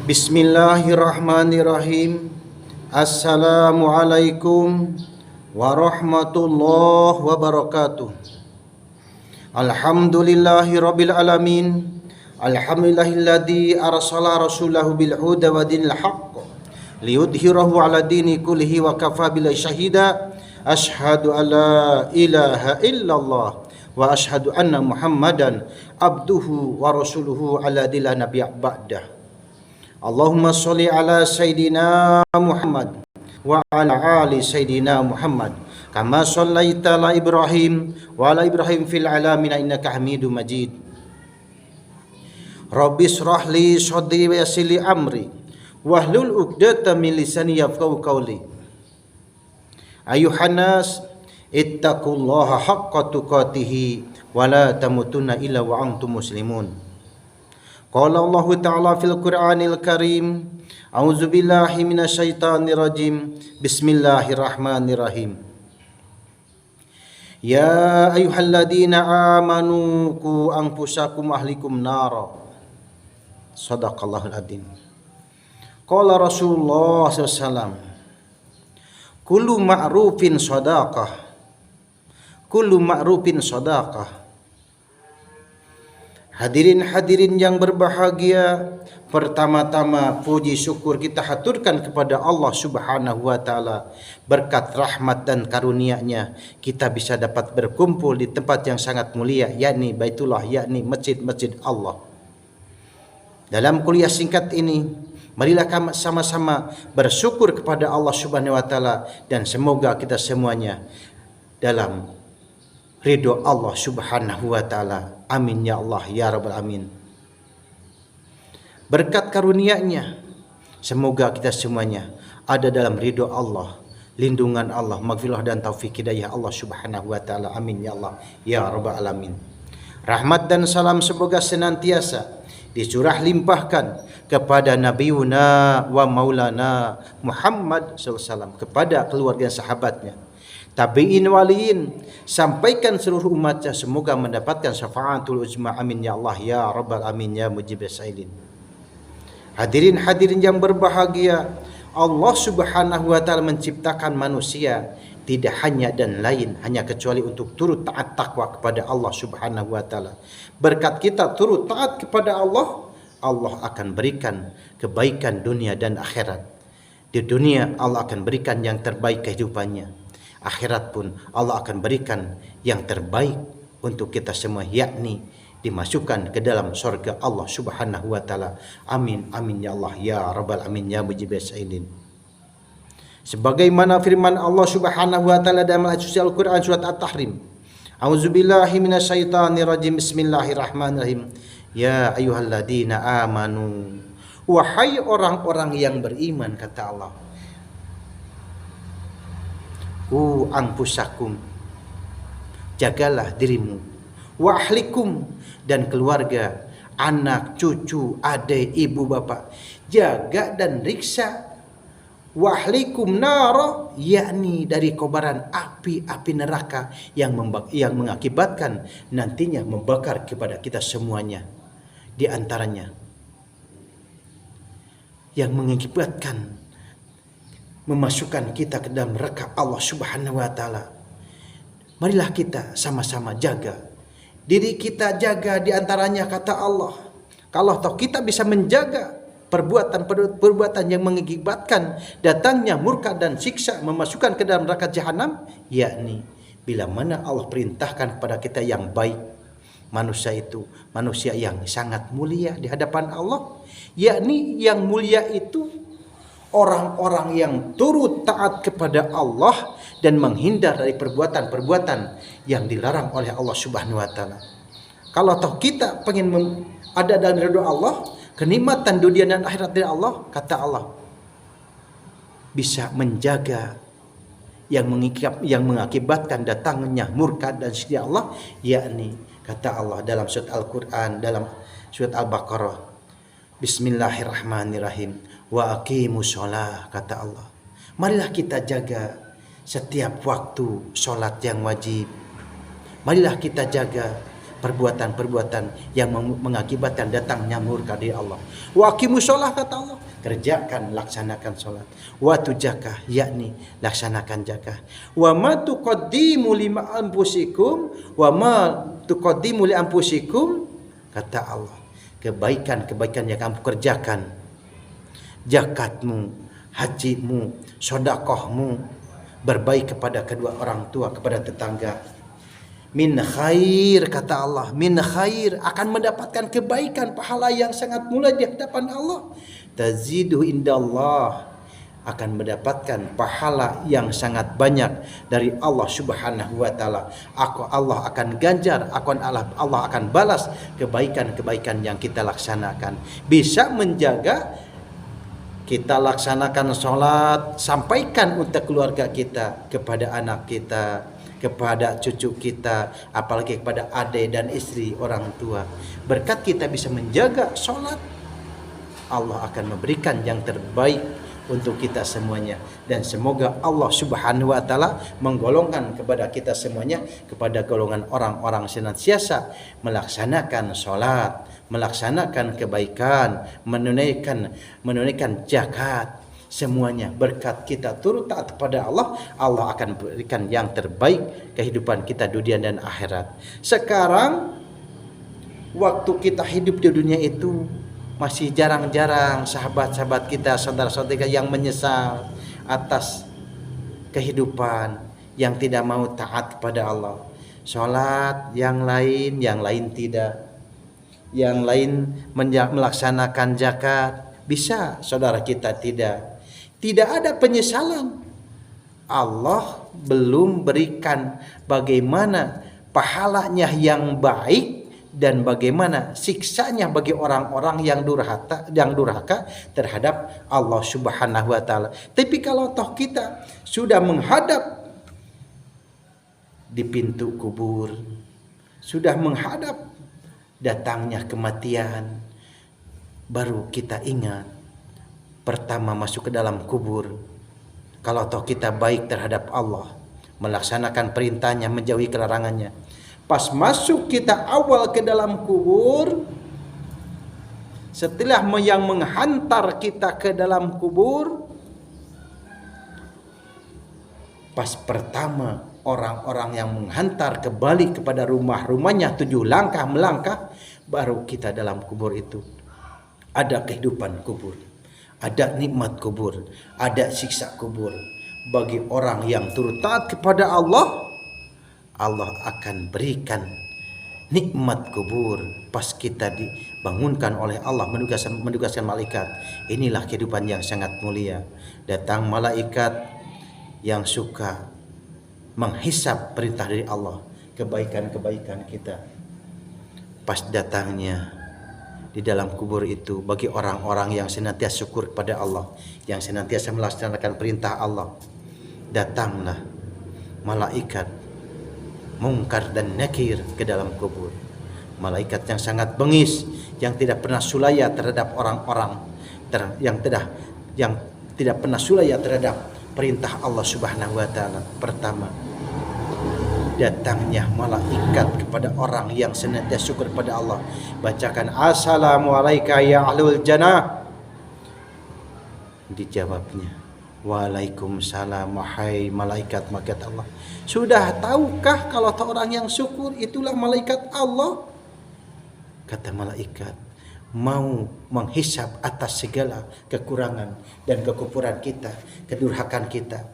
Bismillahirrahmanirrahim. Assalamualaikum warahmatullahi wabarakatuh. Alhamdulillahi rabbil alamin. Alhamdulillahilladzi arsala rasulahu bil huda wa dinil haqq liyudhhirahu ala dini kullihi wa kafa billahi syahida. Asyhadu an la ilaha illallah wa asyhadu anna Muhammadan abduhu wa rasuluhu ala dila nabiyya ba'dah. Allahumma sholli ala Sayyidina Muhammad wa ala ali Sayyidina Muhammad kama shallaita ala Ibrahim wa ala Ibrahim fil alamin innaka Hamidum Majid. Rabbi shrah li sadri wa yassir li amri wahlul 'uqdatam min lisani yafqahu qawli. Ayuhan nas ittaqullaha haqqa tuqatih wa la tamutunna illa wa antum muslimun. Qala Allah Ta'ala fil Qur'anil Karim, a'udzu billahi minasyaitonir rajim. Bismillahirrahmanirrahim. Ya ayyuhalladzina amanu qu anfusakum ahlikum nara. Shadaqallahul adzim. Qala Rasulullah sallallahu alaihi wasallam, kullu ma'rufin shadaqah. Kullu ma'rufin shadaqah. Hadirin yang berbahagia, pertama-tama puji syukur kita haturkan kepada Allah Subhanahu wa taala. Berkat rahmat dan karunia-Nya kita bisa dapat berkumpul di tempat yang sangat mulia, yakni Baitullah, yakni masjid-masjid Allah. Dalam kuliah singkat ini, marilah kami sama-sama bersyukur kepada Allah Subhanahu wa taala dan semoga kita semuanya dalam ridho Allah Subhanahu wa taala. Amin ya Allah ya rabbal alamin. Berkat karunia-Nya semoga kita semuanya ada dalam ridho Allah, lindungan Allah, maghfirah dan taufik hidayah Allah Subhanahu wa taala. Amin ya Allah ya rabbal alamin. Rahmat dan salam semoga senantiasa dicurah limpahkan kepada Nabiuna wa Maulana Muhammad SAW, kepada keluarga sahabatnya, tabi'in waliin, sampaikan seluruh umatnya semoga mendapatkan syafaatul uzma. Amin ya Allah ya rabbal alamin ya mujibas sailin. Hadirin yang berbahagia, Allah Subhanahu wa taala menciptakan manusia tidak hanya dan lain hanya kecuali untuk turut taat takwa kepada Allah Subhanahu wa taala. Berkat kita turut taat kepada Allah, Allah akan berikan kebaikan dunia dan akhirat. Di dunia Allah akan berikan yang terbaik kehidupannya. Akhirat pun Allah akan berikan yang terbaik untuk kita semua, yakni dimasukkan ke dalam surga Allah Subhanahu wa taala. Amin amin ya Allah ya rabbal alamin ya mujibas sailin. Sebagaimana firman Allah Subhanahu wa taala dalam ayat suci Al-Qur'an surat At-Tahrim. A'udzubillahi minasyaitonir rajim. Bismillahirrahmanirrahim. Ya ayyuhalladzina amanu. Wahai orang-orang yang beriman, kata Allah. Anfusakum, jagalah dirimu, wa ahlikum, dan keluarga, anak, cucu, adik, ibu, bapak, jaga dan riksa. Wa ahlikum nara, yakni dari kobaran api neraka yang mengakibatkan nantinya membakar kepada kita semuanya. Di antaranya yang mengakibatkan memasukkan kita ke dalam neraka Allah Subhanahu wa taala. Marilah kita sama-sama jaga diri kita, jaga di antaranya kata Allah. Kalau toh kita bisa menjaga perbuatan yang mengakibatkan datangnya murka dan siksa, memasukkan ke dalam neraka jahanam, yakni bila mana Allah perintahkan kepada kita yang baik, manusia itu manusia yang sangat mulia di hadapan Allah, yakni yang mulia itu orang-orang yang turut taat kepada Allah dan menghindar dari perbuatan-perbuatan yang dilarang oleh Allah Subhanahu wa taala. Kalau toh kita pengen ada dalam ridho Allah, kenikmatan dunia dan akhirat dari Allah, kata Allah, bisa menjaga yang mengakibatkan datangnya murka dan siksa Allah, yakni kata Allah dalam surat Al-Qur'an, dalam surat Al-Baqarah, Bismillahirrahmanirrahim. Wa aqimus shalah, kata Allah. Marilah kita jaga setiap waktu sholat yang wajib. Marilah kita jaga perbuatan-perbuatan yang mengakibatkan datangnya murka dari Allah. Wa aqimus shalah, kata Allah, kerjakan, laksanakan salat. Wa tuzakah, yakni laksanakan zakah. Wa ma tuqaddimu lima anfusikum wa ma tuqaddimu li anfusikum, kata Allah, kebaikan-kebaikan yang kamu kerjakan, zakatmu, hajimu, sedekahmu, berbaik kepada kedua orang tua, kepada tetangga, min khair, kata Allah, min khair, akan mendapatkan kebaikan, pahala yang sangat mulia di hadapan Allah. Tazidu indallah, akan mendapatkan pahala yang sangat banyak dari Allah Subhanahu wa taala. Allah akan ganjar, Allah akan balas kebaikan-kebaikan yang kita laksanakan. Bisa menjaga kita laksanakan sholat, sampaikan untuk keluarga kita, kepada anak kita, kepada cucu kita, apalagi kepada adik dan istri orang tua. Berkat kita bisa menjaga sholat, Allah akan memberikan yang terbaik untuk kita semuanya. Dan semoga Allah Subhanahu wa taala menggolongkan kepada kita semuanya kepada golongan orang-orang senantiasa melaksanakan sholat, melaksanakan kebaikan, menunaikan zakat. Semuanya berkat kita turut taat kepada Allah, Allah akan berikan yang terbaik kehidupan kita dunia dan akhirat. Sekarang waktu kita hidup di dunia itu masih jarang-jarang sahabat-sahabat kita, saudara-saudara yang menyesal atas kehidupan, yang tidak mau taat kepada Allah. Sholat yang lain tidak. Yang lain melaksanakan zakat, bisa saudara kita tidak. Tidak ada penyesalan. Allah belum berikan bagaimana pahalanya yang baik dan bagaimana siksanya bagi orang-orang yang durhaka terhadap Allah Subhanahu wa taala. Tapi kalau toh kita sudah menghadap di pintu kubur, sudah menghadap datangnya kematian, baru kita ingat pertama masuk ke dalam kubur. Kalau toh kita baik terhadap Allah, melaksanakan perintahnya, menjauhi kelarangannya, pas masuk kita awal ke dalam kubur, setelah yang menghantar kita ke dalam kubur, pas pertama orang-orang yang menghantar kembali kepada rumah-rumahnya 7 langkah melangkah, baru kita dalam kubur itu ada kehidupan kubur, ada nikmat kubur, ada siksa kubur. Bagi orang yang turut taat kepada Allah, Allah akan berikan nikmat kubur. Pas kita dibangunkan oleh Allah, menugaskan malaikat. Inilah kehidupan yang sangat mulia. Datang malaikat yang suka menghisap perintah dari Allah, kebaikan-kebaikan kita. Pas datangnya di dalam kubur itu, bagi orang-orang yang senantiasa syukur kepada Allah, yang senantiasa melaksanakan perintah Allah, datanglah malaikat Munkar dan Nakir ke dalam kubur. Malaikat yang sangat bengis, yang tidak pernah sulaya terhadap orang-orang yang tidak pernah sulaya terhadap perintah Allah Subhanahu wa taala. Pertama, datangnya malaikat kepada orang yang senantiasa syukur kepada Allah, bacakan assalamualaikum ya ahlul jannah. Dijawabnya waalaikumsalam wahai malaikat Allah. Sudah tahukah kalau orang yang syukur itulah malaikat Allah? Kata malaikat, mau menghisap atas segala kekurangan dan kekufuran kita, kedurhakaan kita.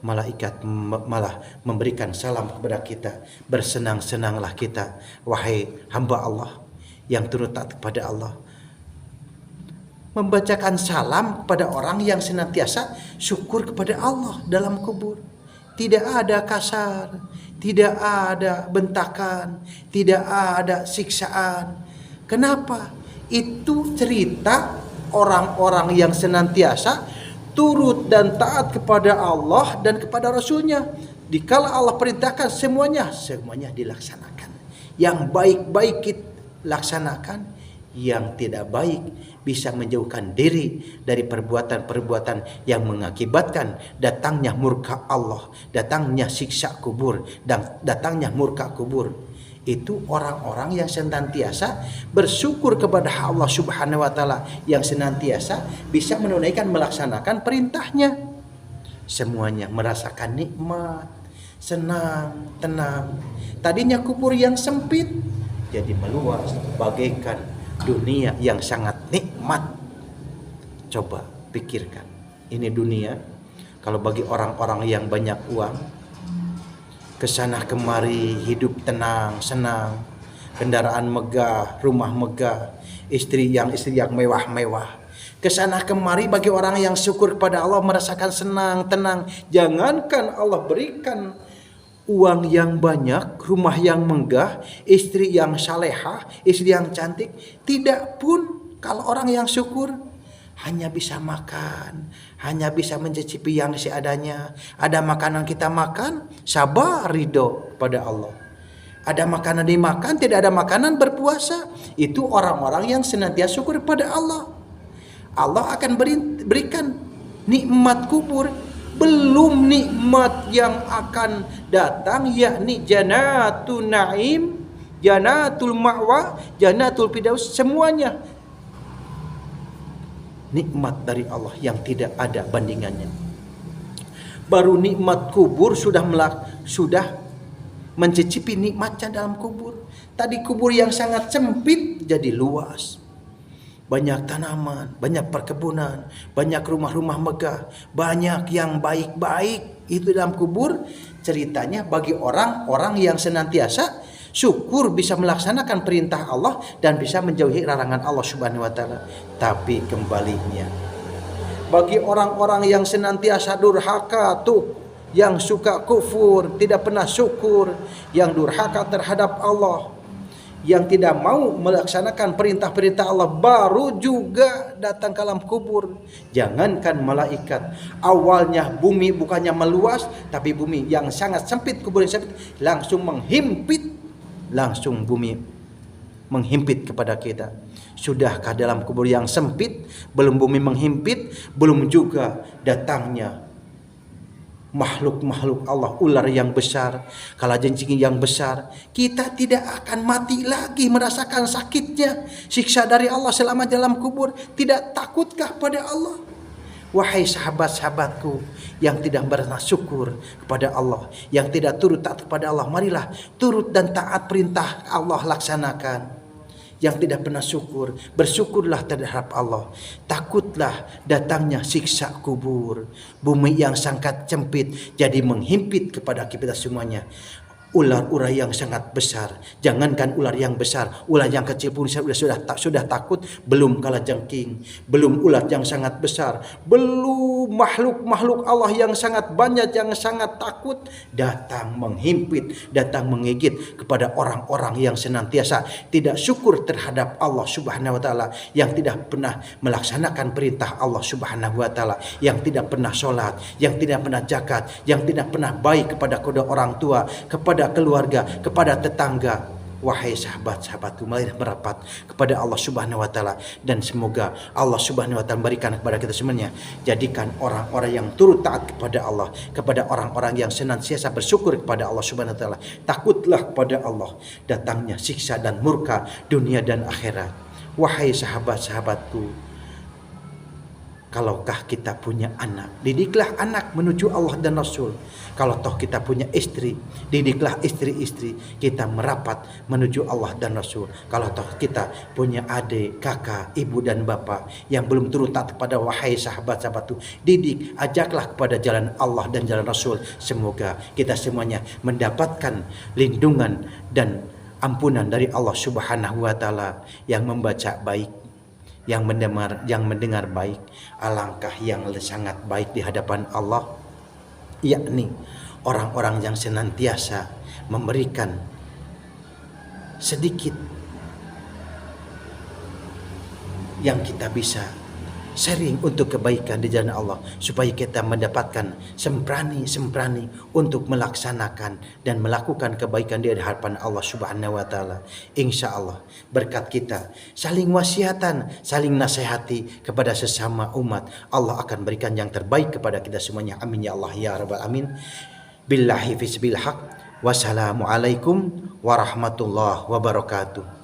Malaikat malah memberikan salam kepada kita, bersenang-senanglah kita wahai hamba Allah yang turut taat kepada Allah. Membacakan salam kepada orang yang senantiasa syukur kepada Allah dalam kubur. Tidak ada kasar, tidak ada bentakan, tidak ada siksaan. Kenapa? Itu cerita orang-orang yang senantiasa turut dan taat kepada Allah dan kepada Rasulnya. Dikala Allah perintahkan semuanya dilaksanakan. Yang baik-baik kita laksanakan, yang tidak baik bisa menjauhkan diri dari perbuatan-perbuatan yang mengakibatkan datangnya murka Allah, datangnya siksa kubur, dan datangnya murka kubur. Itu orang-orang yang senantiasa bersyukur kepada Allah Subhanahu wa taala, yang senantiasa bisa menunaikan melaksanakan perintahnya. Semuanya merasakan nikmat, senang, tenang. Tadinya kubur yang sempit jadi meluas bagaikan dunia yang sangat nikmat. Coba pikirkan, ini dunia kalau bagi orang-orang yang banyak uang, kesana kemari hidup tenang, senang, kendaraan megah, rumah megah, istri yang mewah-mewah. Kesana kemari bagi orang yang syukur kepada Allah merasakan senang, tenang. Jangankan Allah berikan uang yang banyak, rumah yang megah, istri yang salehah, istri yang cantik, tidak pun kalau orang yang syukur hanya bisa makan, hanya bisa mencicipi yang seadanya. Ada makanan kita makan, sabar ridho pada Allah. Ada makanan dimakan, tidak ada makanan berpuasa. Itu orang-orang yang senantiasa syukur pada Allah. Allah akan berikan nikmat kubur, belum nikmat yang akan datang, yakni jannatul naim, jannatul ma'wa, jannatul firdaus, semuanya nikmat dari Allah yang tidak ada bandingannya. Baru nikmat kubur sudah mencicipi nikmatnya dalam kubur. Tadi kubur yang sangat sempit jadi luas. Banyak tanaman, banyak perkebunan, banyak rumah-rumah megah, banyak yang baik-baik. Itu dalam kubur ceritanya bagi orang-orang yang senantiasa syukur bisa melaksanakan perintah Allah dan bisa menjauhi larangan Allah Subhanahu wa taala. Tapi kembalinya bagi orang-orang yang senantiasa durhaka tuh, yang suka kufur, tidak pernah syukur, yang durhaka terhadap Allah, yang tidak mau melaksanakan perintah-perintah Allah, baru juga datang ke alam kubur. Jangankan malaikat, awalnya bumi bukannya meluas, tapi bumi yang sangat sempit, kubur yang sempit, langsung menghimpit, langsung bumi menghimpit kepada kita. Sudahkah dalam kubur yang sempit, belum bumi menghimpit, belum juga datangnya makhluk-makhluk Allah, ular yang besar, kalajengking yang besar, kita tidak akan mati lagi merasakan sakitnya siksa dari Allah selama dalam kubur. Tidak takutkah pada Allah? Wahai sahabat-sahabatku yang tidak pernah syukur kepada Allah, yang tidak turut taat kepada Allah, marilah turut dan taat perintah Allah laksanakan. Yang tidak pernah syukur, bersyukurlah terhadap Allah. Takutlah datangnya siksa kubur, bumi yang sangat sempit jadi menghimpit kepada kita semuanya. Ular-ular yang sangat besar, jangankan ular yang besar, ular yang kecil pun sudah takut, belum kalajengking, belum ular yang sangat besar, belum makhluk-makhluk Allah yang sangat banyak, yang sangat takut, datang menghimpit, datang menggigit kepada orang-orang yang senantiasa tidak syukur terhadap Allah Subhanahu wa taala, yang tidak pernah melaksanakan perintah Allah Subhanahu wa taala, yang tidak pernah sholat, yang tidak pernah zakat, yang tidak pernah baik kepada kedua orang tua, kepada keluarga, kepada tetangga. Wahai sahabat-sahabatku, marilah merapat kepada Allah Subhanahu wa taala, dan semoga Allah Subhanahu wa taala berikan kepada kita semuanya, jadikan orang-orang yang turut taat kepada Allah, kepada orang-orang yang senantiasa bersyukur kepada Allah Subhanahu wa taala. Takutlah kepada Allah datangnya siksa dan murka dunia dan akhirat. Wahai sahabat-sahabatku, kalaukah kita punya anak, didiklah anak menuju Allah dan Rasul. Kalau toh kita punya istri, didiklah istri-istri kita merapat menuju Allah dan Rasul. Kalau toh kita punya adik, kakak, ibu dan bapak yang belum turut taat kepada, wahai sahabat-sahabatku, didik, ajaklah kepada jalan Allah dan jalan Rasul. Semoga kita semuanya mendapatkan lindungan dan ampunan dari Allah Subhanahu wa taala, yang membaca baik, yang mendengar baik. Alangkah yang sangat baik di hadapan Allah, yakni orang-orang yang senantiasa memberikan sedikit yang kita bisa sharing untuk kebaikan di jalan Allah, supaya kita mendapatkan semprani untuk melaksanakan dan melakukan kebaikan di hadapan Allah Subhanahu wa taala. Insya Allah berkat kita saling wasiatan, saling nasihati kepada sesama umat, Allah akan berikan yang terbaik kepada kita semuanya. Amin ya Allah ya rabbal alamin. Billahi fi sabil haq. Wassalamualaikum warahmatullahi wabarakatuh.